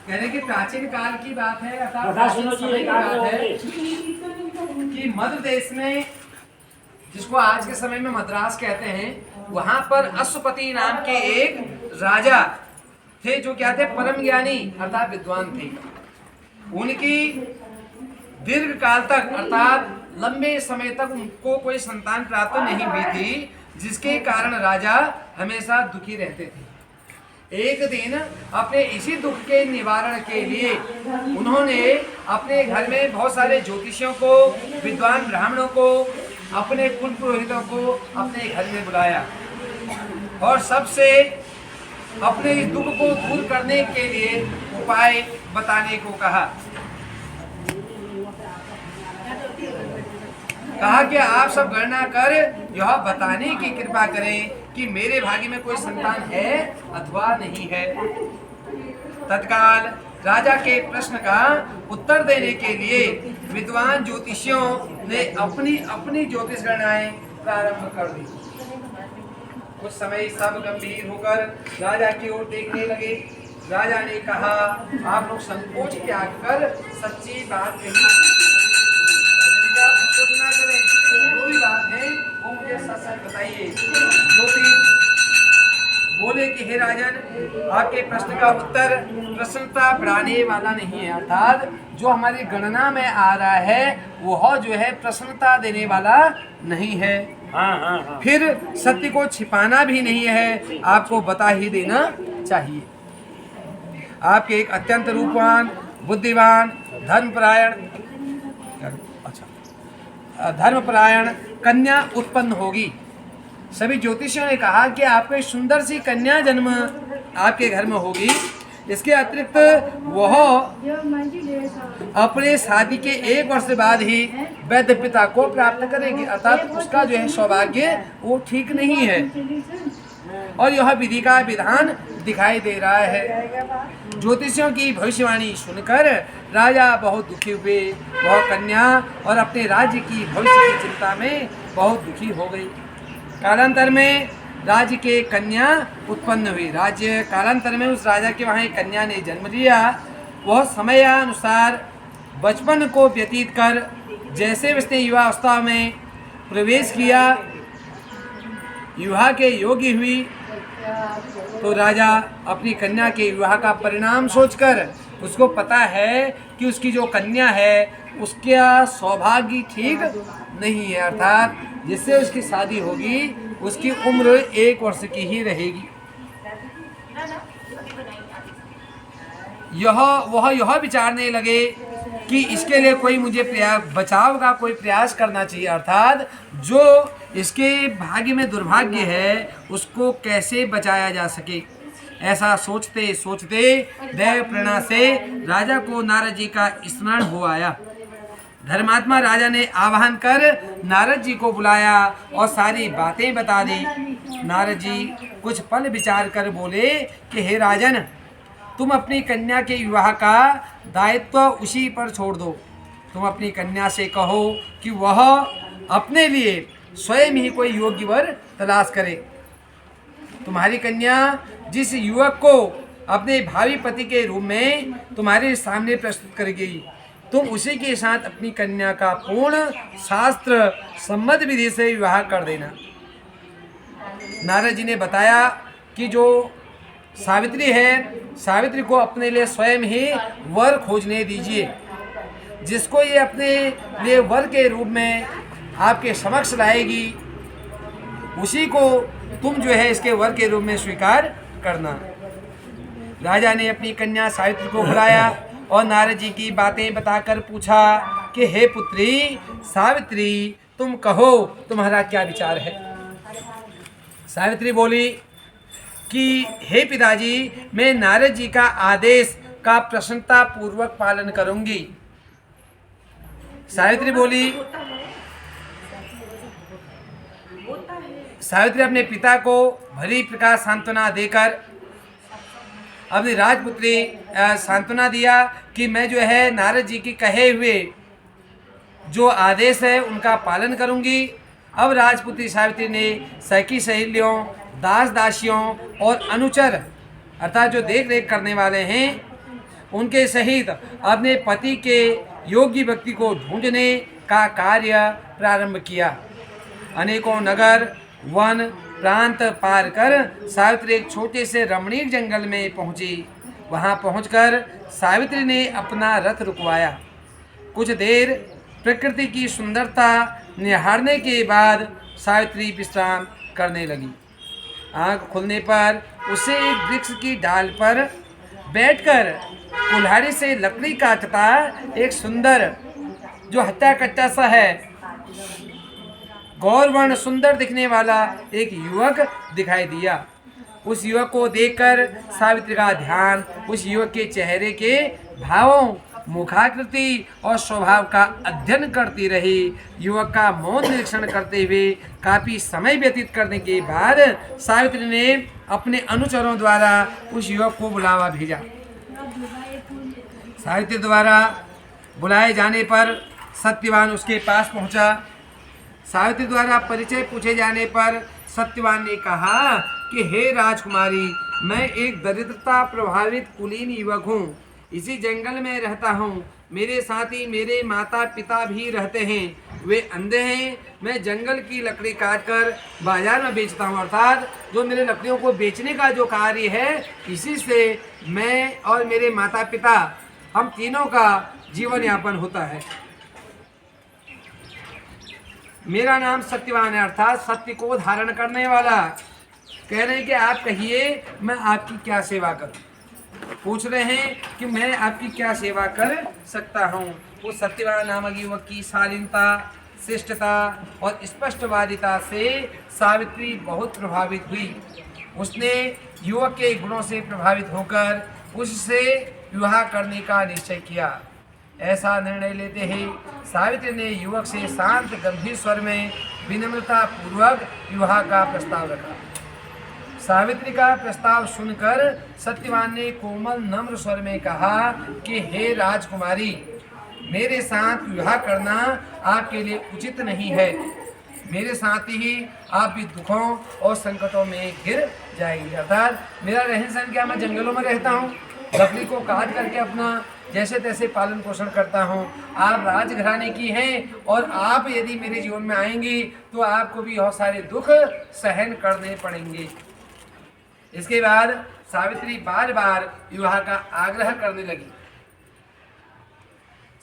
कहने की प्राचीन काल की बात है, अर्थात कथा प्राचीन सुनो जी, समय की एक आध बात है होंगे। कि मध्य देश में, जिसको आज के समय में मद्रास कहते हैं, वहां पर अश्वपति नाम के एक राजा थे जो क्या थे, परम ज्ञानी अर्थात विद्वान थे। उनकी दीर्घ काल तक अर्थात लंबे समय तक उनको कोई संतान प्राप्त नहीं हुई थी, जिसके कारण राजा हमेशा दुखी रहते थे। एक दिन अपने इसी दुख के निवारण के लिए उन्होंने अपने घर में बहुत सारे ज्योतिषियों को, विद्वान ब्राह्मणों को, अपने कुल पुरोहितों को अपने घर में बुलाया और सबसे अपने इस दुख को दूर करने के लिए उपाय बताने को कहा। कहा कि आप सब गणना कर यह बताने की कृपा करें कि मेरे भाग्य में कोई संतान है अथवा नहीं है। तत्काल राजा के प्रश्न का उत्तर देने के लिए विद्वान ज्योतिषियों ने अपनी अपनी ज्योतिष गणनाएं प्रारंभ कर दी। कुछ समय सब गंभीर होकर राजा की ओर देखने लगे। राजा ने कहा, आप लोग संकोच त्याग कर सच्ची बात कही, ना करें, जो भी बात है वो मुझे सच सच बताइए। ज्योतिष बोले कि हे राजन, आपके प्रश्न का उत्तर प्रसन्नता बढ़ाने वाला नहीं है, अर्थात जो हमारी गणना में आ रहा है वह जो है प्रसन्नता देने वाला नहीं है। हाँ। फिर सत्य को छिपाना भी नहीं है, आपको बता ही देना चाहिए। आपके एक अत्यंत रूपवान, बुद्धिवान, धर्मपरायण कन्या उत्पन्न होगी। सभी ज्योतिषियों ने कहा कि आपको एक सुंदर सी कन्या जन्म आपके घर में होगी। इसके अतिरिक्त वह अपने शादी के 1 वर्ष बाद ही वैद्य पिता को प्राप्त करेगी, अर्थात उसका जो है सौभाग्य वो ठीक नहीं है और यह विधि का विधान दिखाई दे रहा है। ज्योतिषियों की भविष्यवाणी सुनकर राजा बहुत दुखी हुए। वह कन्या और अपने राज्य की भविष्य की चिंता में बहुत दुखी हो गई। कालांतर में राज्य के कन्या उत्पन्न हुई। राज्य कालांतर में उस राजा के वहाँ एक कन्या ने जन्म लिया। वह समयानुसार बचपन को व्यतीत कर जैसे उसने युवावस्था में प्रवेश किया, विवाह के योग्य हुई, तो राजा अपनी कन्या के विवाह का परिणाम सोचकर, उसको पता है कि उसकी जो कन्या है उसका सौभाग्य ठीक नहीं है, अर्थात जिससे उसकी शादी होगी उसकी उम्र 1 वर्ष की ही रहेगी। यह विचारने लगे कि इसके लिए कोई मुझे बचाव का कोई प्रयास करना चाहिए, अर्थात जो इसके भाग्य में दुर्भाग्य है उसको कैसे बचाया जा सके। ऐसा सोचते सोचते देव प्रेरणा से राजा को नारद जी का स्मरण हो आया। धर्मात्मा राजा ने आह्वान कर नारद जी को बुलाया और सारी बातें बता दी। नारद जी कुछ पल विचार कर बोले कि हे राजन, तुम अपनी कन्या के विवाह का दायित्व उसी पर छोड़ दो। तुम अपनी कन्या से कहो कि वह अपने लिए स्वयं ही कोई योग्य वर तलाश करे। तुम्हारी कन्या जिस युवक को अपने भावी पति के रूप में तुम्हारे सामने प्रस्तुत करेगी, तुम उसी के साथ अपनी कन्या का पूर्ण शास्त्र सम्मत विधि से विवाह कर देना। नारद जी ने बताया कि जो सावित्री है, सावित्री को अपने लिए स्वयं ही वर खोजने दीजिए। जिसको ये अपने लिए वर के रूप में आपके समक्ष लाएगी, उसी को तुम जो है इसके वर के रूप में स्वीकार करना। राजा ने अपनी कन्या सावित्री को बुलाया और नारद जी की बातें बताकर पूछा कि हे पुत्री सावित्री, तुम कहो तुम्हारा क्या विचार है। सावित्री बोली कि हे पिताजी, मैं नारद जी का आदेश का प्रसन्नता पूर्वक पालन करूंगी। सावित्री बोली, सावित्री अपने पिता को भली प्रकार सांत्वना देकर अपनी राजपुत्री सांत्वना दिया कि मैं जो है नारद जी की कहे हुए जो आदेश है उनका पालन करूंगी। अब राजपुत्री सावित्री ने सखी सहेलियों, दास दासियों और अनुचर अर्थात जो देख रेख करने वाले हैं उनके सहित अपने पति के योग्य व्यक्ति को ढूंढने का कार्य प्रारंभ किया। अनेकों नगर वन प्रांत पार कर सावित्री एक छोटे से रमणीक जंगल में पहुंची। वहां पहुंचकर सावित्री ने अपना रथ रुकवाया। कुछ देर प्रकृति की सुंदरता निहारने के बाद सावित्री विश्राम करने लगी। आंख खुलने पर उसे एक वृक्ष की डाल पर बैठकर कुल्हाड़ी से लकड़ी काटता एक सुंदर, जो हट्टा कट्टा सा है, गौरवर्ण सुंदर दिखने वाला एक युवक दिखाई दिया। उस युवक को देखकर सावित्री का ध्यान उस युवक के चेहरे के भावों, मुखाकृति और स्वभाव का अध्ययन करती रही। युवक का मौन निरीक्षण करते हुए काफी समय व्यतीत करने के बाद सावित्री ने अपने अनुचरों द्वारा उस युवक को बुलावा भेजा। सावित्री द्वारा बुलाए जाने पर सत्यवान उसके पास पहुंचा। सावित्री द्वारा परिचय पूछे जाने पर सत्यवान ने कहा कि हे राजकुमारी, मैं एक दरिद्रता प्रभावित कुलीन युवक हूँ। इसी जंगल में रहता हूँ। मेरे साथ ही मेरे माता पिता भी रहते हैं। वे अंधे हैं। मैं जंगल की लकड़ी काटकर बाजार में बेचता हूँ, अर्थात जो मेरे लकड़ियों को बेचने का जो कार्य है, इसी से मैं और मेरे माता पिता, हम तीनों का जीवन यापन होता है। मेरा नाम सत्यवान है, अर्थात सत्य को धारण करने वाला। कह रहे हैं कि आप कहिए मैं आपकी क्या सेवा करूं। पूछ रहे हैं कि मैं आपकी क्या सेवा कर सकता हूं। वो सत्यवान नामक युवक की शालीनता, श्रेष्ठता और स्पष्टवादिता से सावित्री बहुत प्रभावित हुई। उसने युवक के गुणों से प्रभावित होकर उससे विवाह करने का निश्चय किया। ऐसा निर्णय लेते ही सावित्री ने युवक से शांत गंभीर स्वर में विनम्रता पूर्वक विवाह का प्रस्ताव रखा। सावित्री का प्रस्ताव सुनकर सत्यवान ने कोमल नम्र स्वर में कहा कि हे राजकुमारी, मेरे साथ विवाह करना आपके लिए उचित नहीं है। मेरे साथ ही आप भी दुखों और संकटों में गिर जाएंगे। अर्थात मेरा रहन सहन क्या, मैं जंगलों में रहता हूँ, लकड़ी को काट करके अपना जैसे तैसे पालन पोषण करता हूँ। आप राजघराने की हैं और आप यदि मेरे जीवन में आएंगी तो आपको भी बहुत सारे दुख सहन करने पड़ेंगे। इसके बाद सावित्री बार बार विवाह का आग्रह करने लगी।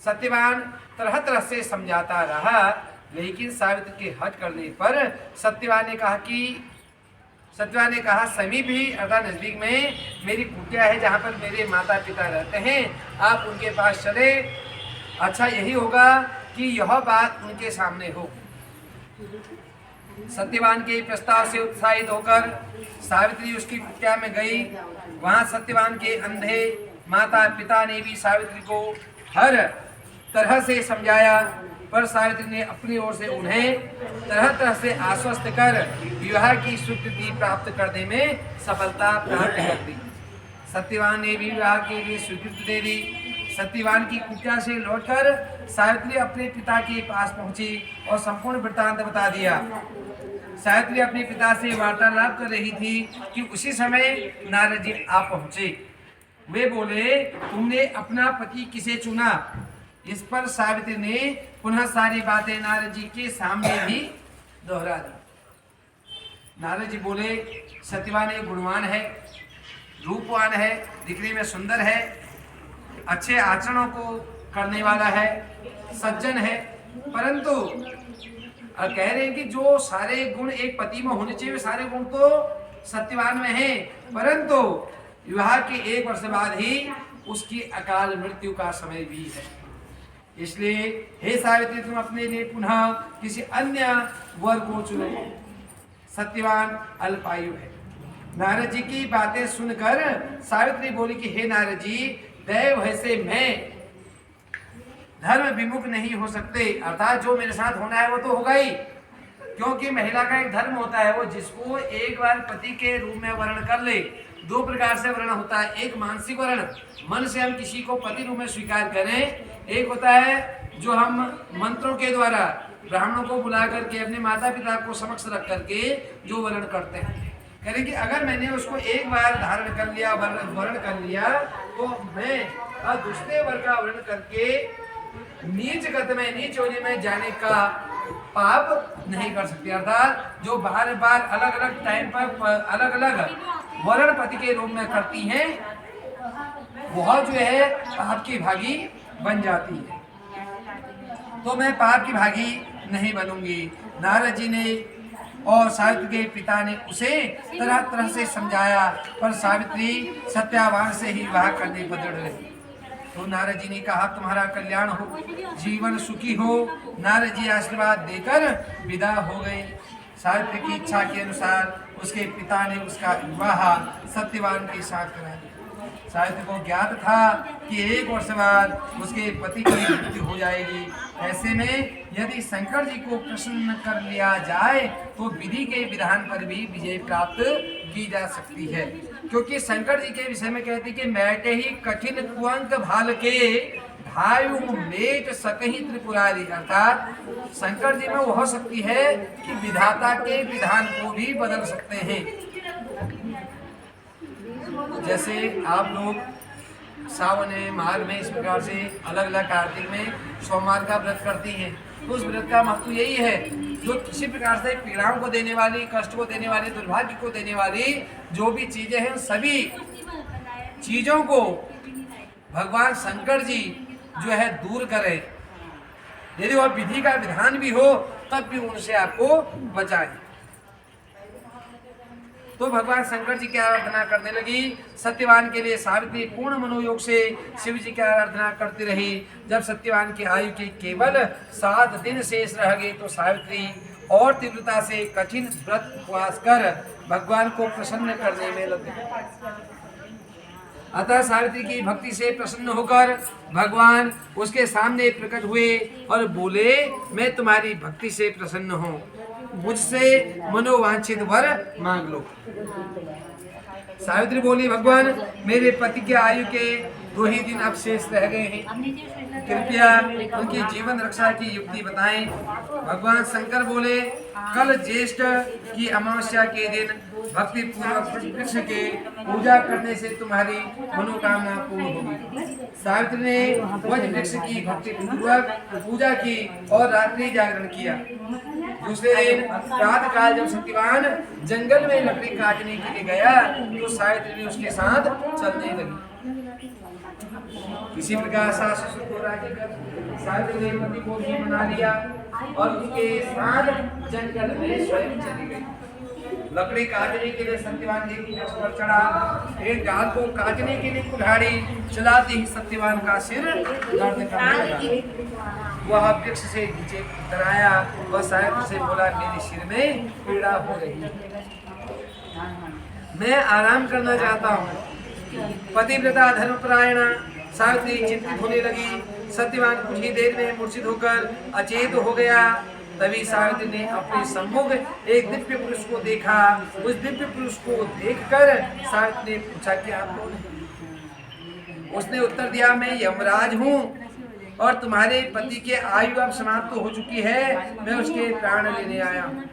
सत्यवान तरह तरह से समझाता रहा, लेकिन सावित्री के हट करने पर सत्यवान ने कहा समीप ही अर्थात नजदीक में मेरी कुटिया है, जहाँ पर मेरे माता पिता रहते हैं। आप उनके पास चले। अच्छा यही होगा कि यह बात उनके सामने हो। सत्यवान के प्रस्ताव से उत्साहित होकर सावित्री उसकी कुटिया में गई। वहां सत्यवान के अंधे माता पिता ने भी सावित्री को हर तरह से समझाया, पर सावित्री ने अपनी ओर से उन्हें तरह तरह से आश्वस्त कर विवाह की स्वीकृति प्राप्त करने में सफलता प्राप्त कर दी। सत्यवान ने भी विवाह के लिए स्वीकृति दे दी। सत्यवान की कुटिया से लौटकर सावित्री अपने पिता के पास पहुंची और संपूर्ण वृत्तांत बता दिया। सावित्री अपने पिता से वार्तालाप कर रही थी कि उसी समय नारद जी आ पहुंचे। वे बोले, तुमने अपना पति किसे चुना? इस पर सावित्री ने पुनः सारी बातें नारद जी के सामने भी दोहरा दी। नारद जी बोले, सत्यवान एक गुणवान है, रूपवान है, दिखने में सुंदर है, अच्छे आचरणों को करने वाला है, सज्जन है, परंतु और कह रहे हैं कि जो सारे गुण एक पति में होने चाहिए, सारे गुण तो सत्यवान में हैं, परंतु विवाह के 1 वर्ष बाद ही उसकी अकाल मृत्यु का समय भी है। इसलिए हे सावित्री, तुम अपने लिए पुनः किसी अन्य वर को चुनो। सत्यवान अल्पायु है। नारद जी की बातें सुनकर सावित्री बोली कि हे नारद जी, दैव है से मैं धर्म विमुख नहीं हो सकते। अर्थात जो मेरे साथ होना है वो तो होगा ही, क्योंकि महिला का एक धर्म होता है, वो जिसको एक बार पति के रूप में वर्ण कर ले। 2 प्रकार से वर्ण होता है, एक मानसिक वर्ण, मन से हम किसी को पति रूप में स्वीकार करें। एक होता है जो हम मंत्रों के द्वारा ब्राह्मणों को बुला करके अपने माता पिता को समक्ष रख करके जो वर्ण करते हैं। कह रहे कि अगर मैंने उसको एक बार धारण कर लिया, वर्ण कर लिया, तो मैं और दूसरे वर का वर्ण करके नीच गत में, नीच होने में जाने का पाप नहीं कर सकती। अर्थात जो बार बार अलग अलग टाइम पर अलग अलग वर्ण पति के रूप में करती हैं, वह जो है पाप की भागी बन जाती है। तो मैं पाप की भागी नहीं बनूंगी। नारद जी ने और सावित्री के पिता ने उसे तरह तरह से समझाया, पर सावित्री सत्यवान से ही विवाह करने पर दृढ़ रही। तो नारद जी ने कहा, तुम्हारा कल्याण हो, जीवन सुखी हो। नारद जी आशीर्वाद देकर विदा हो गए। सावित्री की इच्छा के अनुसार उसके पिता ने उसका विवाह सत्यवान के साथ करा दिया। सावित्री को ज्ञात था कि 1 वर्ष बाद उसके पति की मृत्यु हो जाएगी। ऐसे में यदि शंकर जी को प्रसन्न कर लिया जाए तो विधि के विधान पर भी विजय प्राप्त की जा सकती है। क्योंकि शंकर जी के विषय में कहती कि मैटे ही कठिन कुंक भाल के भायु मेट सकही त्रिपुरारी। अर्थात शंकर जी में वह शक्ति है कि विधाता के विधान को भी बदल सकते हैं। जैसे आप लोग सावन में, माघ में इस प्रकार से अलग अलग कार्तिक में सोमवार का व्रत करती हैं, तो उस व्रत का महत्व यही है, जो किसी प्रकार से पीड़ाओं को देने वाली, कष्ट को देने वाली, दुर्भाग्य को देने वाली जो भी चीजें हैं, सभी चीजों को भगवान शंकर जी जो है दूर करें। यदि वह विधि का विधान भी हो तब भी उनसे आपको बचाए। तो भगवान शंकर जी की आराधना करने लगी। सत्यवान के लिए सावित्री पूर्ण मनोयोग से शिव जी की आराधना करती रही। जब सत्यवान की आयु के केवल 7 दिन शेष रह गए तो सावित्री और तीव्रता से कठिन व्रत उपवास कर भगवान को प्रसन्न करने में लगी। अतः सावित्री की भक्ति से प्रसन्न होकर भगवान उसके सामने प्रकट हुए और बोले, मैं तुम्हारी भक्ति से प्रसन्न हूँ, मुझसे मनोवांछित वर मांग लो। सावित्री बोली, भगवान मेरे पति के आयु के 2 ही दिन अब शेष रह गए हैं, कृपया उनकी जीवन रक्षा की युक्ति बताएं। भगवान शंकर बोले, कल ज्येष्ठ की अमावस्या के दिन भक्ति पूर्वक वृक्ष के पूजा करने से तुम्हारी मनोकामना पूर्ण होगी। सावित्री ने वज वृक्ष की भक्ति पूर्वक पूजा की और रात्रि जागरण किया। दूसरे दिन प्रातः काल जब सत्यवान जंगल में लकड़ी काटने के लिए गया तो सावित्री ने उसके साथ चलने लगी। इसी प्रकार सास ससुर को राजी कर सावित्री ने पति को भी मना लिया और उसके साथ जंगल में स्वयं चली गई। लकड़ी काटने के लिए सत्यवान एक वृक्ष पर चढ़ा। एक डाल को काटने के लिए कुल्हाड़ी चलाते ही सत्यवान का सिर दर्द करने लगा। वह वृक्ष से नीचे उतर आया और सावित्री से बोला, मेरे सिर में पीड़ा हो रही है, मैं आराम करना चाहता हूँ। पतिव्रता धर्मपरायणा सावित्री चिंतित होने लगी। सत्यवान कुछ ही देर में मूर्छित होकर अचेत हो गया। तभी सावित्री ने अपने सम्मुख एक दिव्य पुरुष को देखा। उस दिव्य पुरुष को देखकर सावित्री ने पूछा, कि आप कौन हैं? उसने उत्तर दिया, मैं यमराज हूँ और तुम्हारे पति के आयु अब समाप्त हो चुकी है, मैं उसके प्राण लेने आया हूँ।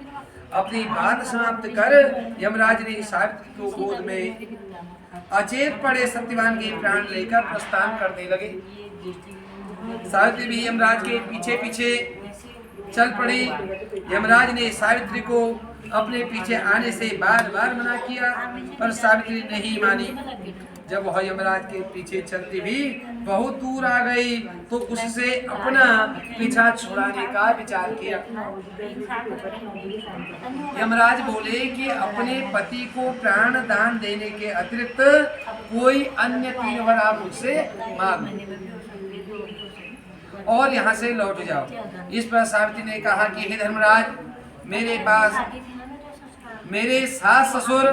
अपनी बात समाप्त कर यमराज ने सावित्री को गोद में अचेत पड़े सत्यवान के प्राण लेकर प्रस्थान करने लगे। सावित्री भी यमराज के पीछे पीछे चल पड़ी। यमराज ने सावित्री को अपने पीछे आने से बार बार मना किया, पर सावित्री नहीं मानी। जब वह यमराज के पीछे चलती भी बहुत दूर आ गई तो उससे अपना पीछा छुड़ाने का विचार किया। यमराज बोले कि अपने पति को प्राण दान देने के अतिरिक्त कोई अन्य 3 वर आप मुझसे मांगो और यहाँ से लौट जाओ। इस पर सावित्री ने कहा कि हे धर्मराज, मेरे पास मेरे सास ससुर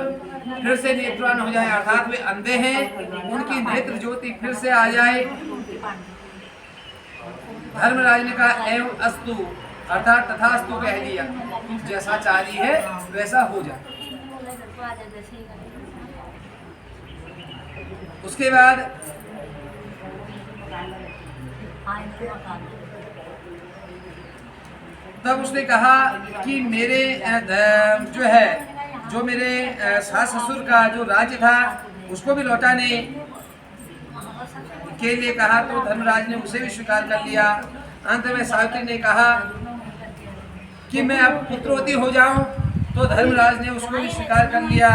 फिर से नेत्रवान हो जाए, अर्थात वे अंधे हैं, उनकी नेत्र ज्योति फिर से आ जाए। धर्मराज ने कहा, एवं अस्तु, अर्थात तथास्तु कह दिया, जैसा चाह रही है वैसा हो जाए। उसके बाद तब उसने कहा कि मेरे जो मेरे सास ससुर का जो राज्य था उसको भी लौटाने के लिए कहा तो धर्मराज ने उसे भी स्वीकार कर लिया। अंत में सावित्री ने कहा कि मैं अब पुत्रवती हो जाऊं, तो धर्मराज ने उसको भी स्वीकार कर लिया।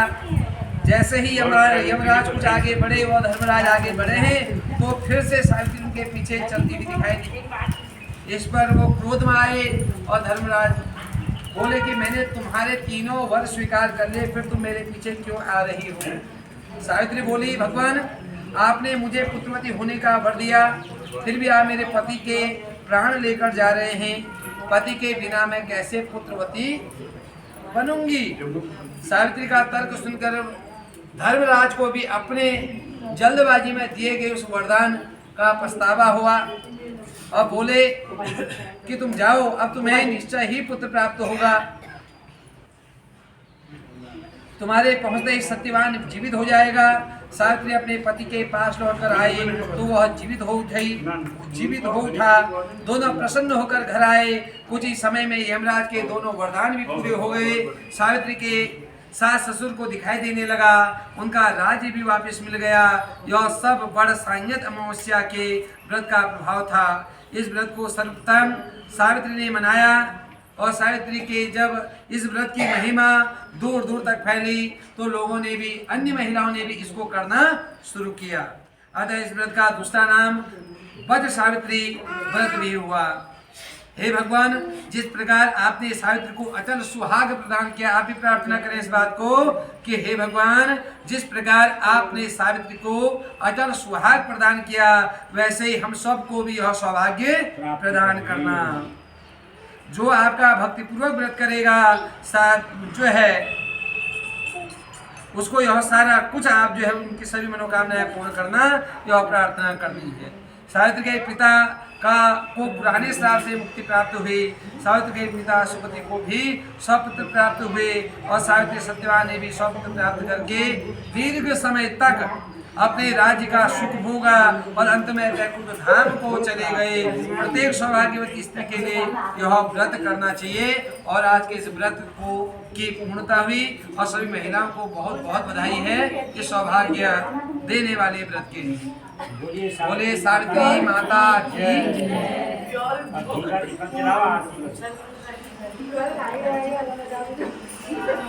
जैसे ही यमराज कुछ आगे बढ़े और धर्मराज आगे बढ़े हैं, तो फिर से सावित्री उनके पीछे चलती हुई दिखाई दी। इस पर वो क्रोध में आए और धर्मराज बोले कि मैंने तुम्हारे तीनों वर स्वीकार कर लिए, फिर तुम मेरे पीछे क्यों आ रही हो। सावित्री बोली, भगवान आपने मुझे पुत्रवती होने का वर दिया, फिर भी आप मेरे पति के प्राण लेकर जा रहे हैं। पति के बिना मैं कैसे पुत्रवती बनूंगी। सावित्री का तर्क सुनकर धर्मराज को भी अपने जल्दबाजी में दिए गए उस वरदान का पछतावा हुआ और बोले कि तुम जाओ, अब तुम्हें निश्चय ही पुत्र प्राप्त होगा। तुम्हारे पहुंचते ही सत्यवान जीवित हो जाएगा। सावित्री अपने पति के पास लौटकर आई तो वह जीवित हो उठा। दोनों प्रसन्न होकर घर आए। कुछ ही समय में यमराज के दोनों वरदान भी पूरे हो गए। सावित्री के सास ससुर को दिखाई देने लगा, उनका राज्य भी वापस मिल गया। यह सब बड़ सायंत अमावस्या के व्रत का प्रभाव था। इस व्रत को सर्वप्रथम सावित्री ने मनाया और सावित्री के जब इस व्रत की महिमा दूर दूर तक फैली तो लोगों ने भी, अन्य महिलाओं ने भी इसको करना शुरू किया। अतः इस व्रत का दूसरा नाम वट सावित्री व्रत भी हुआ। हे भगवान, जिस प्रकार आपने सावित्री को अटल सुहाग प्रदान किया, आप भी प्रार्थना करें इस बात को कि हे भगवान, जिस प्रकार आपने सावित्री को अटल सुहाग प्रदान किया, वैसे ही हम सबको भी यह सौभाग्य प्रदान करना। जो आपका भक्तिपूर्वक व्रत करेगा जो है उसको यह सारा कुछ आप जो है उनकी सभी मनोकामनाएं पूर्ण करना, यह प्रार्थना करनी है। सावित्री के पिता को पुराने श्राप से मुक्ति प्राप्त हुई। सावित्री के पिता सुपति को भी स्वपुत्र प्राप्त हुए और सावित्री सत्यवान ने भी स्वपुत्र प्राप्त करके दीर्घ समय तक अपने राज्य का सुख भोगा और अंत में वैकुंठ धाम को चले गए। प्रत्येक सौभाग्यवती स्त्री के लिए यह व्रत करना चाहिए और आज के इस व्रत को की पूर्णता हुई और सभी महिलाओं को बहुत बहुत बधाई है कि सौभाग्य देने वाले व्रत के लिए। बोले सावित्री माता की।